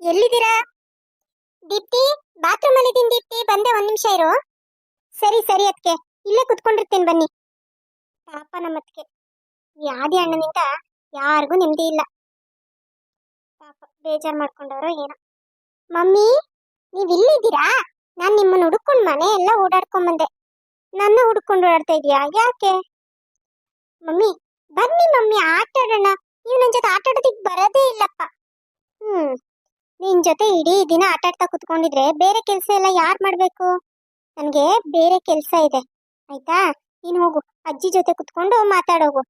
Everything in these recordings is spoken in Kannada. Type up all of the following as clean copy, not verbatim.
ಎಲ್ಲಿದ್ದೀರಾ? ದೀಪ್ತಿ, ಬಾತ್ರೂಮ್ ಅಲ್ಲಿ ಇದೀನಿ ದೀಪ್ತಿ, ಬಂದೆ ಒಂದ್ ನಿಮಿಷ ಇರು. ಸರಿ ಸರಿ ಅದಕ್ಕೆ ಇಲ್ಲೇ ಕುತ್ಕೊಂಡಿರ್ತೇನೆ ಬನ್ನಿ. ಪಾಪ ನಮ್ಮತ್ಗೆ ಯಾದಿ ಅಣ್ಣನಿಂದ ಯಾರಿಗೂ ನೆಮ್ಮದಿ ಇಲ್ಲ. ಪಾಪ ಬೇಜಾರ್ ಮಾಡ್ಕೊಂಡವ್ರೋ ಏನೋ. ಮಮ್ಮಿ, ನೀವ್ ಇಲ್ಲಿದ್ದೀರಾ? ನಾನ್ ನಿಮ್ಮನ್ನ ಹುಡುಕೊಂಡ್ ಮನೆ ಎಲ್ಲ ಓಡಾಡ್ಕೊಂಡ್ ಬಂದೆ. ನನ್ನ ಹುಡ್ಕೊಂಡು ಓಡಾಡ್ತಾ ಇದೀಯಾ? ಯಾಕೆ? ಮಮ್ಮಿ ಬನ್ನಿ ಮಮ್ಮಿ, ಆಟ ಆಡೋಣ. ನೀವು ನನ್ ಜೊತೆ ಆಟ ಆಡೋದಿಕ್ ಬರೋದೇ ಇಲ್ಲಪ್ಪ. ನಿನ್ ಜೊತೆ ಇಡೀ ದಿನ ಆಟ ಆಡ್ತಾ ಕುತ್ಕೊಂಡಿದ್ರೆ ಬೇರೆ ಕೆಲಸ ಎಲ್ಲ ಯಾರು ಮಾಡ್ಬೇಕು? ನನ್ಗೆ ಬೇರೆ ಕೆಲಸ ಇದೆ, ಆಯ್ತಾ? ನೀನ್ ಹೋಗು, ಅಜ್ಜಿ ಜೊತೆ ಕುತ್ಕೊಂಡು ಮಾತಾಡೋಗು.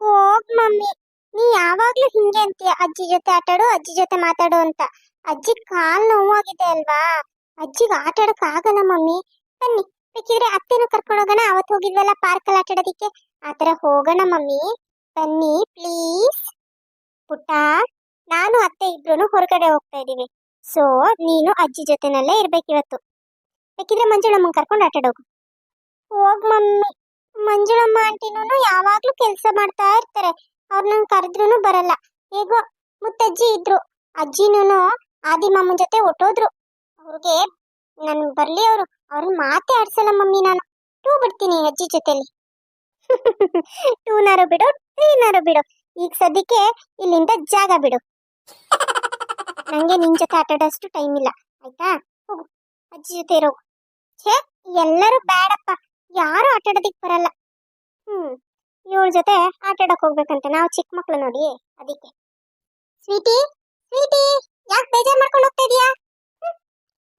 ಹೋಗ್ ಮಮ್ಮಿ, ನೀ ಯಾವಾಗ್ಲೂ ಹಿಂಗೆ ಅಂತೀಯ, ಅಜ್ಜಿ ಜೊತೆ ಆಟಾಡು, ಅಜ್ಜಿ ಜೊತೆ ಮಾತಾಡು ಅಂತ. ಅಜ್ಜಿ ಕಾಲ್ ನೋವಾಗಿದೆ ಅಲ್ವಾ, ಅಜ್ಜಿಗೆ ಆಟ ಆಡಕ್ ಆಗಲ್ಲ ಮಮ್ಮಿ. ಬನ್ನಿ, ಬೇಕಿದ್ರೆ ಅತ್ತೆನೂ ಕರ್ಕೊಂಡು ಹೋಗೋಣ. ಅವತ್ತು ಹೋಗಿದ್ವಲ್ಲ ಪಾರ್ಕ್ ಅಲ್ಲಿ ಆಟ ಆಡೋದಿಕ್ಕೆ, ಆತರ ಹೋಗೋಣ ಮಮ್ಮಿ. ಬನ್ನಿ ಪ್ಲೀಸ್. ಪುಟ್ಟ, ನಾನು ಅತ್ತೆ ಇಬ್ರು ಹೊರಗಡೆ ಹೋಗ್ತಾ ಇದೀವಿ. ಸೊ ನೀನು ಅಜ್ಜಿ ಜೊತೆನಲ್ಲೇ ಇರ್ಬೇಕಿವತ್ತು. ಬೇಕಿದ್ರೆ ಮಂಜುಳಮ್ಮನ್ ಕರ್ಕೊಂಡು ಆಟಾಡೋಗು. ಹೋಗ್ ಮಮ್ಮಿ. ಮಂಜುಳಮ್ಮ ಆಂಟಿನೂ ಯಾವಾಗ್ಲೂ ಕೆಲಸ ಮಾಡ್ತಾ ಇರ್ತಾರೆ, ಅವ್ರನ್ನ ಕರೆದ್ರೂ ಬರಲ್ಲ. ಹೇಗೋ ಮುತ್ತಜ್ಜಿ ಇದ್ರು, ಅಜ್ಜಿನೂ ಆದಿಮಾಮನ್ ಜೊತೆ ಹೊಟ್ಟೋದ್ರು. ಅವ್ರಿಗೆ ನನ್ ಬರ್ಲಿ ಅವ್ರನ್ನ ಮಾತೇ ಆಡ್ಸಲ್ಲ ಮಮ್ಮಿ. ನಾನು ಟೂ ಬಿಡ್ತೀನಿ ಅಜ್ಜಿ ಜೊತೆಲಿ. ಟೂನಾರು ಬಿಡು, ತ್ರೀನಾರು ಬಿಡು, ಈಗ ಸದ್ಯಕ್ಕೆ ಇಲ್ಲಿಂದ ಜಾಗ ಬಿಡು. ನಂಗೆ ನಿನ್ ಜೊತೆ ಆಟ ಆಡೋಷ್ಟು ಟೈಮ್ ಇಲ್ಲ, ಆಯ್ತಾ? ಹೋಗು, ಅಜ್ಜಿ ಜೊತೆ ಇರೋಗು. ಛೇ, ಎಲ್ಲರೂ ಬ್ಯಾಡಪ್ಪ, ಯಾರು ಆಟ ಆಡೋದಿಕ್ ಬರಲ್ಲ. ಇವಳ ಜೊತೆ ಆಟ ಆಡಕ್ ಹೋಗ್ಬೇಕಂತ ನಾವು ಚಿಕ್ಕ ಮಕ್ಳು ನೋಡಿ, ಅದಕ್ಕೆ. ಸ್ವೀಟಿ ಸ್ವೀಟಿ, ಯಾಕೆ ಬೇಜಾರ್ ಮಾಡ್ಕೊಂಡು ಹೋಗ್ತಾ ಇದೀಯಾ?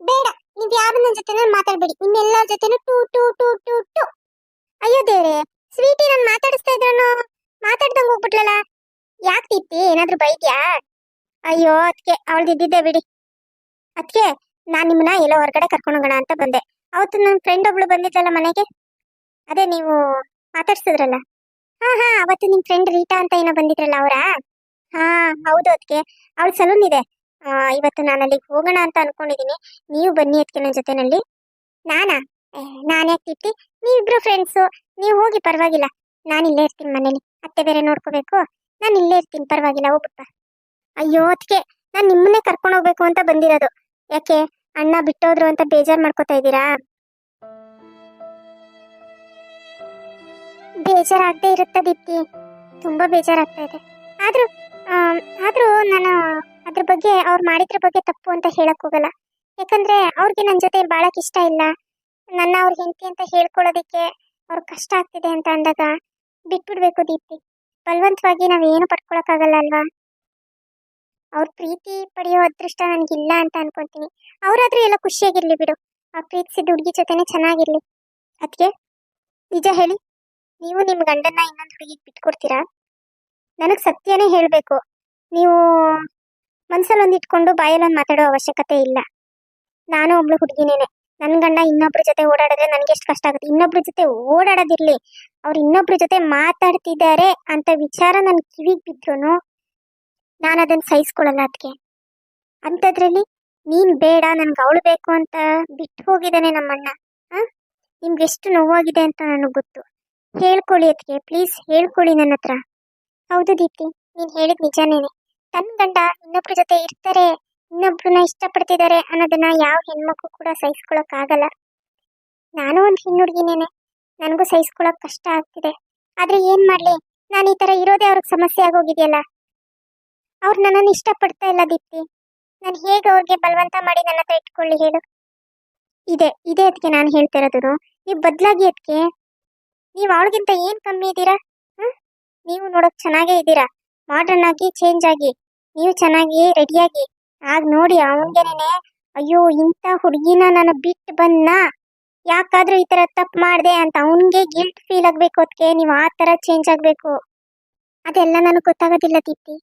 ಬೇಡ, ನೀವ್ ಯಾರು ನನ್ನ ಜೊತೆ ಮಾತಾಡ್ಬೇಡಿ. ನಿಮ್ಮೆಲ್ಲರ ಜೊತೆನೂ two two two two two. ಅಯ್ಯೋ ದೇವ್ರೆ, ಸ್ವೀಟಿ ನಾನು ಮಾತಾಡಿಸ್ತಾ ಇದ್ರನು ಮಾತಾಡ್ದಂಗ್ ಹೋಗ್ಬಿಟ್ಲಲ್ಲ. ಯಾಕೆ ದೀಪ್ತಿ, ಏನಾದ್ರೂ ಬೈದ್ಯಾ? ಅಯ್ಯೋ ಅದಕ್ಕೆ ಅವಳ್ದಿದ್ದೆ ಬಿಡಿ. ಅದಕ್ಕೆ ನಾನ್ ನಿಮ್ಮನ್ನ ಎಲ್ಲೋ ಹೊರಗಡೆ ಕರ್ಕೊಂಡು ಹೋಗೋಣ ಅಂತ ಬಂದೆ. ಅವತ್ತು ನನ್ನ ಫ್ರೆಂಡ್ ಒಬ್ಳು ಬಂದಿದ್ದಲ್ಲ ಮನೆಗೆ, ಅದೇ ನೀವು ಮಾತಾಡ್ಸಿದ್ರಲ್ಲ. ಹಾ ಅವತ್ತು ನಿಮ್ ಫ್ರೆಂಡ್ ರೀಟಾ ಅಂತ ಏನೋ ಬಂದಿದ್ರಲ್ಲ, ಅವರಾ? ಹಾ ಹೌದು. ಅದಕ್ಕೆ ಅವಳ ಸಲೂನ್ ಇದೆ. ಇವತ್ತು ನಾನು ಅಲ್ಲಿಗೆ ಹೋಗೋಣ ಅಂತ ಅನ್ಕೊಂಡಿದೀನಿ. ನೀವು ಬನ್ನಿ ಅದಕ್ಕೆ ನನ್ನ ಜೊತೆನಲ್ಲಿ. ನಾನಾ? ನಾನು ಯಾಕೆ ತಿಟ್ಟಿ, ನೀವಿಬ್ರು ಫ್ರೆಂಡ್ಸು, ನೀವು ಹೋಗಿ ಪರವಾಗಿಲ್ಲ. ನಾನು ಇಲ್ಲೇ ಇರ್ತೀನಿ ಮನೇಲಿ, ಅತ್ತೆ ಬೇರೆ ನೋಡ್ಕೋಬೇಕು. ನಾನು ಇಲ್ಲೇ ಇರ್ತೀನಿ, ಪರವಾಗಿಲ್ಲ, ಹೋಗ್ಬಿಟ್ಟ. ಅಯ್ಯೋ ಅದಕ್ಕೆ ನಾನು ನಿಮ್ಮನ್ನೇ ಕರ್ಕೊಂಡು ಹೋಗ್ಬೇಕು ಅಂತ ಬಂದಿರೋದು. ಯಾಕೆ, ಅಣ್ಣ ಬಿಟ್ಟೋದ್ರು ಅಂತ ಬೇಜಾರ್ ಮಾಡ್ಕೋತಾ ಇದ್ದೀರಾ? ಬೇಜಾರಾಗದೆ ಇರುತ್ತೆ ದೀಪ್ತಿ, ತುಂಬಾ ಬೇಜಾರಾಗ್ತಾ ಇದೆ. ಆದ್ರೂ ನಾನು ಅದ್ರ ಬಗ್ಗೆ, ಅವ್ರು ಮಾಡಿದ್ರ ಬಗ್ಗೆ ತಪ್ಪು ಅಂತ ಹೇಳಕ್ ಹೋಗಲ್ಲ. ಯಾಕಂದ್ರೆ ಅವ್ರಿಗೆ ನನ್ನ ಜೊತೆ ಬಾಳಕ್ ಇಷ್ಟ ಇಲ್ಲ. ನನ್ನ ಅವ್ರ ಹೆಂಡತಿ ಅಂತ ಹೇಳ್ಕೊಳ್ಳೋದಿಕ್ಕೆ ಅವ್ರ ಕಷ್ಟ ಆಗ್ತಿದೆ ಅಂತ ಅಂದಾಗ ಬಿಟ್ಬಿಡ್ಬೇಕು ದೀಪ್ತಿ. ಬಲವಂತವಾಗಿ ನಾವೇನು ಪಡ್ಕೊಳಕ್ಕಾಗಲ್ಲ ಅಲ್ವಾ? ಅವ್ರ ಪ್ರೀತಿ ಪಡೆಯೋ ಅದೃಷ್ಟ ನನಗಿಲ್ಲ ಅಂತ ಅನ್ಕೊಂತೀನಿ. ಅವ್ರಾದ್ರೂ ಎಲ್ಲ ಖುಷಿಯಾಗಿರ್ಲಿ ಬಿಡು, ಅವ್ರ ಪ್ರೀತಿಸಿದ ಹುಡುಗಿ ಜೊತೆನೆ ಚೆನ್ನಾಗಿರ್ಲಿ. ಅದಕ್ಕೆ ನಿಜ ಹೇಳಿ, ನೀವು ನಿಮ್ ಗಂಡನ್ನ ಇನ್ನೊಂದು ಹುಡುಗಿಗೆ ಬಿಟ್ಕೊಡ್ತೀರಾ? ನನಗ್ ಸತ್ಯನೇ ಹೇಳ್ಬೇಕು. ನೀವು ಮನ್ಸಲ್ಲಿ ಒಂದ್ ಇಟ್ಕೊಂಡು ಬಾಯಲ್ಲಿ ಒಂದ್ ಮಾತಾಡೋ ಅವಶ್ಯಕತೆ ಇಲ್ಲ. ನಾನು ಒಬ್ಳು ಹುಡುಗಿನೇನೆ, ನನ್ ಗಂಡ ಇನ್ನೊಬ್ರ ಜೊತೆ ಓಡಾಡಿದ್ರೆ ನನ್ಗೆ ಎಷ್ಟು ಕಷ್ಟ ಆಗುತ್ತೆ. ಇನ್ನೊಬ್ರ ಜೊತೆ ಓಡಾಡೋದಿರ್ಲಿ, ಅವ್ರು ಇನ್ನೊಬ್ರ ಜೊತೆ ಮಾತಾಡ್ತಿದ್ದಾರೆ ಅಂತ ವಿಚಾರ ನನ್ ಕಿವಿಗ್ ಬಿದ್ರು ನಾನು ಅದನ್ನ ಸಹಿಸ್ಕೊಳಲ್ಲ. ಅದಕ್ಕೆ ಅಂಥದ್ರಲ್ಲಿ ನೀನ್ ಬೇಡ, ನನ್ಗೆ ಅವಳು ಬೇಕು ಅಂತ ಬಿಟ್ಟು ಹೋಗಿದ್ದಾನೆ ನಮ್ಮಣ್ಣ. ನಿಮ್ಗೆ ಎಷ್ಟು ನೋವಾಗಿದೆ ಅಂತ ನನಗೆ ಗೊತ್ತು. ಹೇಳ್ಕೊಳ್ಳಿ ಅದಕ್ಕೆ, ಪ್ಲೀಸ್ ಹೇಳ್ಕೊಳ್ಳಿ ನನ್ನ ಹತ್ರ. ಹೌದು ದೀಪ್ತಿ, ನೀನ್ ಹೇಳಿದ್ ನಿಜಾನೇನೆ. ತನ್ನ ಗಂಡ ಇನ್ನೊಬ್ರ ಜೊತೆ ಇರ್ತಾರೆ, ಇನ್ನೊಬ್ರನ್ನ ಇಷ್ಟಪಡ್ತಿದ್ದಾರೆ ಅನ್ನೋದನ್ನ ಯಾವ ಹೆಣ್ಮಕ್ಳು ಕೂಡ ಸಹಿಸ್ಕೊಳಕ್ ಆಗಲ್ಲ. ನಾನು ಒಂದ್ ಹೆಣ್ಣುಡ್ಗಿನೇನೆ, ನನಗೂ ಸಹಿಸ್ಕೊಳಕ್ ಕಷ್ಟ ಆಗ್ತಿದೆ. ಆದ್ರೆ ಏನ್ ಮಾಡ್ಲಿ, ನಾನು ಈ ತರ ಇರೋದೇ ಅವ್ರಿಗೆ ಸಮಸ್ಯೆ ಆಗೋಗಿದೆಯಲ್ಲ. ಅವ್ರು ನನ್ನನ್ನು ಇಷ್ಟಪಡ್ತಾ ಇಲ್ಲ ದೀಪ್ತಿ. ನಾನು ಹೇಗೆ ಅವ್ರಿಗೆ ಬಲವಂತ ಮಾಡಿ ನನ್ನ ಹತ್ರ ಇಟ್ಕೊಳ್ಳಿ ಹೇಳು? ಇದೇ ಅದಕ್ಕೆ ನಾನು ಹೇಳ್ತಿರೋದು, ನೀವು ಬದಲಾಗಿ. ಅದಕ್ಕೆ ನೀವು ಅವಳಿಗಿಂತ ಏನ್ ಕಮ್ಮಿ ಇದ್ದೀರಾ? ನೀವು ನೋಡಕ್ ಚೆನ್ನಾಗೇ ಇದ್ದೀರಾ, ಮಾಡ್ರನ್ ಆಗಿ ಚೇಂಜ್ ಆಗಿ, ನೀವು ಚೆನ್ನಾಗಿ ರೆಡಿಯಾಗಿ. ಆಗ ನೋಡಿ ಅವನ್ಗೆನೇನೆ, ಅಯ್ಯೋ ಇಂಥ ಹುಡುಗಿನ ನಾನು ಬಿಟ್ಟು ಬಂದ್ನಾ, ಯಾಕಾದ್ರೂ ಈ ತರ ತಪ್ಪು ಮಾಡಿದೆ ಅಂತ ಅವನ್ಗೆ ಗಿಲ್ಟ್ ಫೀಲ್ ಆಗ್ಬೇಕು. ಅದಕ್ಕೆ ನೀವು ಆ ತರ ಚೇಂಜ್ ಆಗ್ಬೇಕು. ಅದೆಲ್ಲ ನನಗೆ ಗೊತ್ತಾಗೋದಿಲ್ಲ ದೀಪ್ತಿ.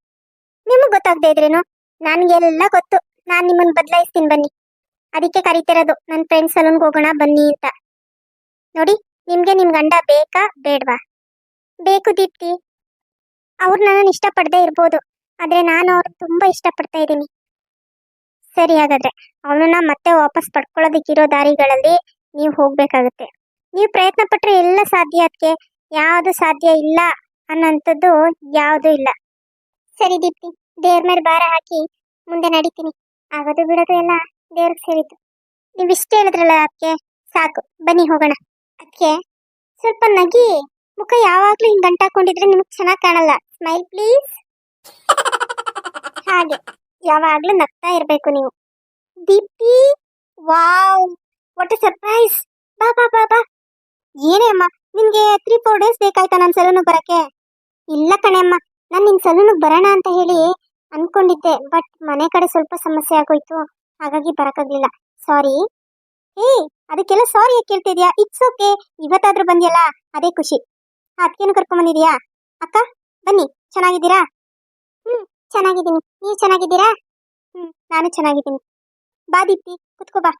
ನಿಮಗ್ ಗೊತ್ತಾಗದೆ ಇದ್ರೇನು, ನನ್ಗೆಲ್ಲ ಗೊತ್ತು. ನಾನ್ ನಿಮ್ಮನ್ನ ಬದಲಾಯಿಸ್ತೀನಿ ಬನ್ನಿ. ಅದಕ್ಕೆ ಕರಿತಿರೋದು, ನನ್ನ ಫ್ರೆಂಡ್ ಸಲೂನ್ಗೆ ಹೋಗೋಣ ಬನ್ನಿ ಅಂತ. ನೋಡಿ, ನಿಮ್ಗೆ ನಿಮ್ ಗಂಡ ಬೇಕಾ ಬೇಡ್ವಾ? ಬೇಕು ದೀಪ್ತಿ. ಅವ್ರು ನನ್ನನ್ನು ಇಷ್ಟಪಡದೆ ಇರ್ಬೋದು, ಆದ್ರೆ ನಾನು ಅವ್ರನ್ನ ತುಂಬಾ ಇಷ್ಟಪಡ್ತಾ ಇದ್ದೀನಿ. ಸರಿ, ಹಾಗಾದ್ರೆ ಅವನನ್ನ ಮತ್ತೆ ವಾಪಸ್ ಪಡ್ಕೊಳ್ಳೋದಕ್ಕಿರೋ ದಾರಿಗಳಲ್ಲಿ ನೀವು ಹೋಗ್ಬೇಕಾಗುತ್ತೆ. ನೀವು ಪ್ರಯತ್ನ ಪಟ್ರೆ ಎಲ್ಲ ಸಾಧ್ಯ. ಅದಕ್ಕೆ ಯಾವುದು ಸಾಧ್ಯ ಇಲ್ಲ ಅನ್ನೋಂಥದ್ದು ಯಾವುದು ಇಲ್ಲ. ಸರಿ ದೀಪ್ತಿ, ದೇವ್ರ ಮೇಲೆ ಭಾರ ಹಾಕಿ ಮುಂದೆ ನಡೀತೀನಿ. ಆಗೋದು ಬಿಡೋದು ಎಲ್ಲ ದೇವ್ರಿಗೆ ಸೇರಿತ್ತು. ನೀವು ಇಷ್ಟ ಹೇಳಿದ್ರಲ್ಲ ಅದಕ್ಕೆ ಸಾಕು, ಬನ್ನಿ ಹೋಗೋಣ. ಅದಕ್ಕೆ ಸ್ವಲ್ಪ ನಗಿ, ಮುಖ ಯಾವಾಗ್ಲೂ ಹಿಂಗ್ ಗಂಟಾಕೊಂಡಿದ್ರೆ ನಿಮ್ಗೆ ಚೆನ್ನಾಗಿ ಕಾಣಲ್ಲ. Smile please. ಹಾಗೆ ಯಾವಾಗ್ಲೂ ನಗ್ತಾ ಇರ್ಬೇಕು ನೀವು. Deepti, wow, what A surprise. ಬಾ ಬಾ ಬಾ ಬಾ. ಏನೇ ಅಮ್ಮ, ನಿನ್ಗೆ 3-4 ಡೇಸ್ ಬೇಕಾಯ್ತಾ ನನ್ನ ಸಲೂನಿಗೆ ಬರಕ್ಕೆ? ಇಲ್ಲ ಕಣೆ ಅಮ್ಮ, ನಾನು ನಿನ್ ಸಲೂನಿಗೆ ಬರೋಣ ಅಂತ ಹೇಳಿ ಅನ್ಕೊಂಡಿದ್ದೆ, ಬಟ್ ಮನೆ ಕಡೆ ಸ್ವಲ್ಪ ಸಮಸ್ಯೆ ಆಗೋಯ್ತು, ಹಾಗಾಗಿ ಬರಕ್ಕಾಗ್ಲಿಲ್ಲ. ಸಾರಿ. ಏ, ಅದಕ್ಕೆಲ್ಲ ಸಾರಿ ಯಾಕೆ ಕೇಳ್ತಿದ್ಯಾ? It's okay. ಇವತ್ತಾದ್ರೂ ಬಂದ್ಯಲ್ಲ, ಅದೇ ಖುಷಿ. ಅದಕ್ಕೇನು ಕರ್ಕೊಂಡ್ ಬಂದಿದ್ಯಾ? ಅಕ್ಕ ಬನ್ನಿ, ಚೆನ್ನಾಗಿದ್ದೀರಾ? ಚೆನ್ನಾಗಿದ್ದೀನಿ. ನೀವು ಚೆನ್ನಾಗಿದ್ದೀರಾ? ನಾನು ಚೆನ್ನಾಗಿದ್ದೀನಿ. ಬಾ ದೀಪ್ತಿ, ಕುತ್ಕೋ ಬಾ.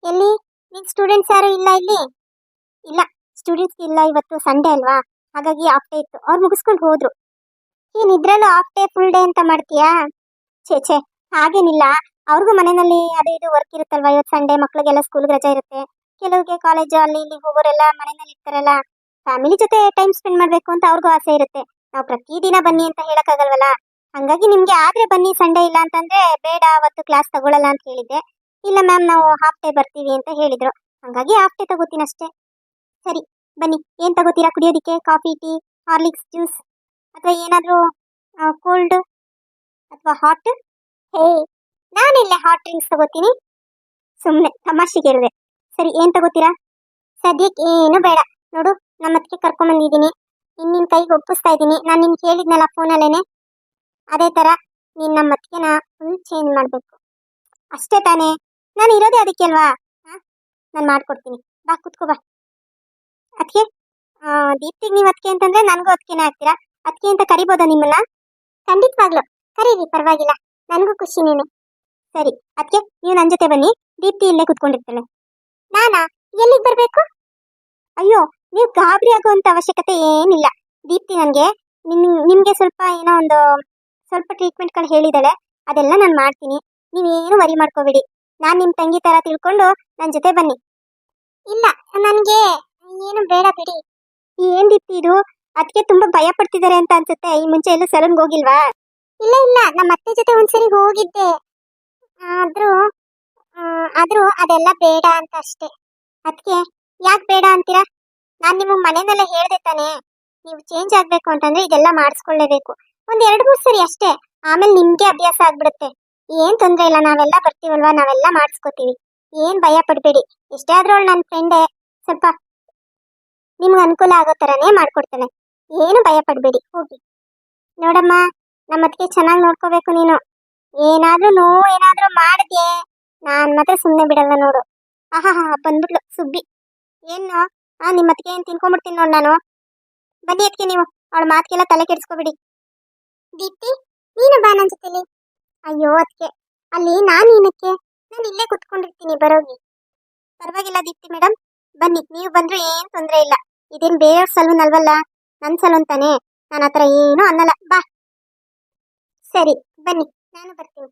ಎಲ್ಲಿ ನಿನ್ ಸ್ಟೂಡೆಂಟ್ಸ್ ಯಾರು ಇಲ್ಲ ಇಲ್ಲಿ? ಇಲ್ಲ, ಸ್ಟೂಡೆಂಟ್ಸ್ ಇಲ್ಲ, ಇವತ್ತು ಸಂಡೇ ಅಲ್ವಾ, ಹಾಗಾಗಿ ಹಾಫ್ ಡೇ ಇತ್ತು, ಅವ್ರು ಮುಗಿಸ್ಕೊಂಡು ಹೋದ್ರು. ಏನ್ ಇದ್ರಲ್ಲೂ ಹಾಫ್ ಡೇ ಫುಲ್ ಡೇ ಅಂತ ಮಾಡ್ತೀಯಾ? ಛೇ ಹಾಗೇನಿಲ್ಲ, ಅವ್ರಿಗೂ ಮನೆಯಲ್ಲಿ ಅದು ಇದು ವರ್ಕ್ ಇರುತ್ತಲ್ವಾ. ಇವತ್ತು ಸಂಡೇ, ಮಕ್ಳಿಗೆಲ್ಲ ಸ್ಕೂಲ್ಗೆ ರಜಾ ಇರುತ್ತೆ, ಕೆಲವ್ರಿಗೆ ಕಾಲೇಜ್ ಅಲ್ಲಿ ಇಲ್ಲಿ ಹೋಗೋರೆಲ್ಲ ಮನೆಯಲ್ಲಿ ಇರ್ತಾರಲ್ಲ, ಫ್ಯಾಮಿಲಿ ಜೊತೆ ಟೈಮ್ ಸ್ಪೆಂಡ್ ಮಾಡ್ಬೇಕು ಅಂತ ಅವ್ರಿಗೂ ಆಸೆ ಇರುತ್ತೆ. ನಾವು ಪ್ರತಿದಿನ ಬನ್ನಿ ಅಂತ ಹೇಳಕ್ಕಾಗಲ್ವಲ್ಲ, ಹಂಗಾಗಿ ನಿಮ್ಗೆ ಆದ್ರೆ ಬನ್ನಿ, ಸಂಡೇ ಇಲ್ಲ ಅಂತಂದ್ರೆ ಬೇಡ, ಅವತ್ತು ಕ್ಲಾಸ್ ತಗೊಳಲ್ಲ ಅಂತ ಹೇಳಿದ್ದೆ. ಇಲ್ಲ ಮ್ಯಾಮ್, ನಾವು ಹಾಫ್ ಡೇ ಬರ್ತೀವಿ ಅಂತ ಹೇಳಿದ್ರು, ಹಂಗಾಗಿ ಹಾಫ್ ಡೇ ತಗೋತೀನಿ ಅಷ್ಟೇ. ಸರಿ ಬನ್ನಿ, ಏನ್ ತಗೋತೀರಾ ಕುಡಿಯೋದಿಕ್ಕೆ? ಕಾಫಿ, ಟೀ, ಹಾರ್ಲಿಕ್ಸ್, ಜ್ಯೂಸ್, ಅಥವಾ ಏನಾದ್ರೂ ಕೋಲ್ಡ್ ಅಥವಾ ಹಾಟ್? ಹೇ, ನಾನೆಲ್ಲ ಹಾಟ್ ಡ್ರಿಂಕ್ಸ್ ತಗೋತೀನಿ, ಸುಮ್ಮನೆ ತಮಾಷೆಗೆ ಹೇಳಿದೆ. ಸರಿ, ಏನ್ ತಗೋತೀರಾ? ಸದ್ಯಕ್ಕೆ ಏನು ಬೇಡ ನೋಡು, ನಮ್ಮ ಅದಕ್ಕೆ ಕರ್ಕೊಂಬಂದಿದ್ದೀನಿ, ನಿನ್ ಕೈಗೆ ಒಪ್ಪಿಸ್ತಾ ಇದ್ದೀನಿ. ನಾನು ನಿನ್ಗೆ ಹೇಳಿದ್ನಲ್ಲ ಫೋನಲ್ಲೇನೆ, ಅದೇ ತರ ನೀನ್ ನಮ್ಮ ಅದಕ್ಕೆನ ಫುಲ್ ಚೇಂಜ್ ಮಾಡ್ಬೇಕು ಅಷ್ಟೇ ತಾನೇ. ನಾನು ಇರೋದೇ ಅದಕ್ಕೆ ಅಲ್ವಾ, ನಾನು ಮಾಡ್ಕೊಡ್ತೀನಿ. ಬಾ ಕುತ್ಕೋ ಬಾ. ಅದಕ್ಕೆ ದೀಪ್ತಿಗೆ ನೀವು ಅದಕ್ಕೆ ಅಂತಂದ್ರೆ ನನಗೂ ಅದಕ್ಕೆನೇ ಆಗ್ತೀರಾ? ಅದಕ್ಕೆ ಅಂತ ಕರಿಬೋದಾ ನಿಮ್ಮನ್ನ? ಖಂಡಿತವಾಗ್ಲು ಕರೀರಿ, ಪರವಾಗಿಲ್ಲ, ನನಗೂ ಖುಷಿ ನೀನು. ಸರಿ, ಅದಕ್ಕೆ ನೀವು ನನ್ನ ಜೊತೆ ಬನ್ನಿ, ದೀಪ್ತಿ ಇಲ್ಲೇ ಕುತ್ಕೊಂಡಿರ್ತಾಳೆ. ನಾನಾ ಎಲ್ಲಿಗೆ ಬರ್ಬೇಕು? ಅಯ್ಯೋ, ನೀವು ಗಾಬರಿ ಆಗುವಂತ ಅವಶ್ಯಕತೆ ಏನಿಲ್ಲ. ದೀಪ್ತಿ ನನಗೆ ನಿಮ್ಗೆ ಸ್ವಲ್ಪ ಏನೋ ಒಂದು ಸ್ವಲ್ಪ ಟ್ರೀಟ್ಮೆಂಟ್ಗಳು ಹೇಳಿದಾಳೆ, ಅದೆಲ್ಲ ನಾನು ಮಾಡ್ತೀನಿ, ನೀವೇನು ವರಿ ಮಾಡ್ಕೋಬೇಡಿ. ನಾನು ನಿಮ್ಮ ತಂಗಿ ತರ ತಿಳ್ಕೊಂಡು ನನ್ನ ಜೊತೆ ಬನ್ನಿ. ಇಲ್ಲ, ನನಗೆ ಏನು ಬೇಡ ಬಿಡಿ. ಏನ್ ದೀಪ್ತಿ ಇದು? ಅದಕ್ಕೆ ತುಂಬಾ ಭಯ ಪಡ್ತಿದ್ದಾರೆ ಅಂತ ಅನ್ಸುತ್ತೆ. ಈ ಮುಂಚೆ ಎಲ್ಲೂ ಸಲೂನ್ಗೆ ಹೋಗಿಲ್ವಾ? ಇಲ್ಲ ಇಲ್ಲ, ನಮ್ಮ ಅತ್ತೆ ಜೊತೆ ಒಂದ್ಸರಿ ಹೋಗಿದ್ದೆ, ಆದ್ರೂ ಆದ್ರೂ ಅದೆಲ್ಲ ಬೇಡ ಅಂತ ಅಷ್ಟೇ. ಅದಕ್ಕೆ ಯಾಕೆ ಬೇಡ ಅಂತೀರಾ? ನಾನು ನಿಮ್ಮ ಮನೆಯಲ್ಲೇ ಹೇಳ್ದೆ ತಾನೆ, ನೀವು ಚೇಂಜ್ ಆಗ್ಬೇಕು ಅಂತಂದ್ರೆ ಇದೆಲ್ಲ ಮಾಡಿಸ್ಕೊಳ್ಳೇಬೇಕು. ಒಂದ್ 2-3 ಸರಿ ಅಷ್ಟೇ, ಆಮೇಲೆ ನಿಮ್ಗೆ ಅಭ್ಯಾಸ ಆಗ್ಬಿಡುತ್ತೆ. ಏನ್ ತೊಂದ್ರೆ ಇಲ್ಲ, ನಾವೆಲ್ಲ ಬರ್ತೀವಲ್ವಾ, ನಾವೆಲ್ಲ ಮಾಡಿಸ್ಕೋತೀವಿ, ಏನ್ ಭಯ ಪಡ್ಬೇಡಿ. ಎಷ್ಟೇ ಆದ್ರೂ ಅವಳು ನನ್ನ ಫ್ರೆಂಡೇ, ಸ್ವಲ್ಪ ನಿಮ್ಗೆ ಅನುಕೂಲ ಆಗೋ ತರನೇ ಮಾಡ್ಕೊಡ್ತೇನೆ, ಏನು ಭಯ ಪಡ್ಬೇಡಿ, ಹೋಗಿ. ನೋಡಮ್ಮ, ನಮ್ಮ ಅದಕ್ಕೆ ಚೆನ್ನಾಗಿ ನೋಡ್ಕೋಬೇಕು ನೀನು. ಏನಾದ್ರೂ ಮಾಡಿದ್ಯೆ ನಾನ್ ಮಾತ್ರ ಸುಮ್ಮನೆ ಬಿಡಲ್ಲ ನೋಡು. ಆಹಾ ಬಂದ್ಬಿಟ್ಲು ಸುಬ್ಬಿ. ಏನು ನಿಮ್ಮ ಅದಕ್ಕೆ ಏನ್ ತಿನ್ಕೊಂಡ್ಬಿಡ್ತೀನಿ ನೋಡ್ ನಾನು. ಬನ್ನಿ ಅದಕ್ಕೆ ನೀವು, ಅವಳ ಮಾತಿಗೆಲ್ಲ ತಲೆ ಕೆಡಿಸ್ಕೋಬಿಡಿ. ದೀಪ್ತಿ, ನೀನು ಬಾ ನನ್ನ ಜೊತೆಲಿ. ಅಯ್ಯೋ ಅದಕ್ಕೆ, ಅಲ್ಲಿ ನಾನು ಇಲ್ಲೇ ಕುತ್ಕೊಂಡಿರ್ತೀನಿ, ಬರೋಗಿ. ಪರವಾಗಿಲ್ಲ ದೀಪ್ತಿ ಮೇಡಮ್, ಬನ್ನಿ, ನೀವು ಬಂದ್ರು ಏನ್ ತೊಂದ್ರೆ ಇಲ್ಲ. ಇದೇನ್ ಬೇರೆಯವ್ರ ಸಲೂನ್ ಅಲ್ವಲ್ಲ, ನನ್ ಸಲೂನ್ ತಾನೆ, ನಾನು ಆತರ ಏನು ಅನ್ನಲ್ಲ. ಬಾ. ಸರಿ ಬನ್ನಿ, ನಾನು ಬರ್ತೀನಿ.